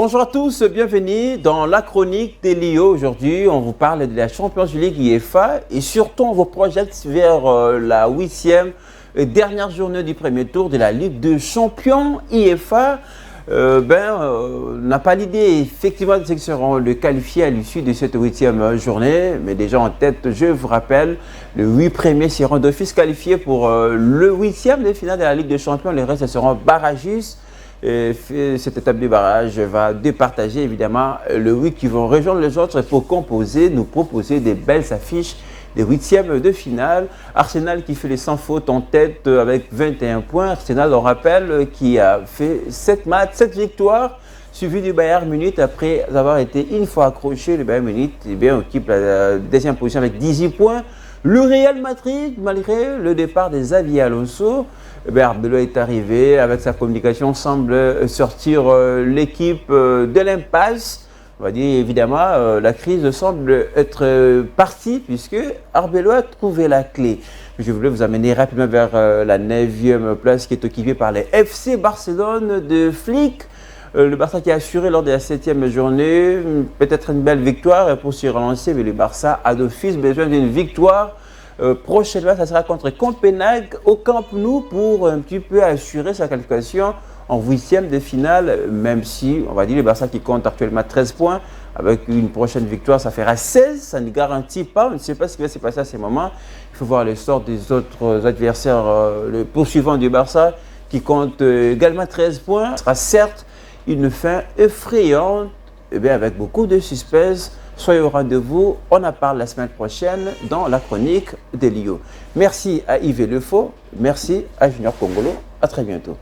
Bonjour à tous, bienvenue dans la chronique des Lions. Aujourd'hui, on vous parle de la Champions League UEFA et surtout on vous projette vers la 8e et dernière journée du premier tour de la Ligue des Champions UEFA. N'a pas l'idée effectivement de ceux qui seront le qualifiés à l'issue de cette 8e journée, mais déjà en tête, je vous rappelle, les 8 premiers seront d'office qualifiés pour le 8e de finale de la Ligue des Champions. Les restes seront barragistes. Et cette étape de barrage va départager évidemment le 8 qui vont rejoindre les autres pour nous proposer des belles affiches des 8e de finale. Arsenal qui fait les 100 fautes en tête avec 21 points. Arsenal, on rappelle, qui a fait 7 matchs, 7 victoires, suivi du Bayern Munich après avoir été une fois accroché. Le Bayern Munich occupe la deuxième position avec 18 points. Le Real Madrid, malgré le départ de Xabi Alonso, Arbeloa est arrivé avec sa communication, semble sortir l'équipe de l'impasse. On va dire évidemment, la crise semble être partie puisque Arbeloa a trouvé la clé. Je voulais vous amener rapidement vers la 9e place qui est occupée par les FC Barcelone de Flick. Le Barça qui a assuré lors de la 7e journée peut-être une belle victoire pour s'y relancer, mais le Barça a d'office besoin d'une victoire. Prochainement, ça sera contre Copenhague au Camp Nou pour un petit peu assurer sa qualification en 8e de finale, même si, on va dire, le Barça qui compte actuellement 13 points, avec une prochaine victoire, ça fera 16, ça ne garantit pas, on ne sait pas ce qui va se passer à ce moment. Il faut voir le sort des autres adversaires, le poursuivant du Barça, qui compte également 13 points. Ce sera certes une fin effrayante, avec beaucoup de suspense. Soyez au rendez-vous, on en parle la semaine prochaine dans la chronique des Lions. Merci à Yves Lefaux, merci à Junior Congolo, à très bientôt.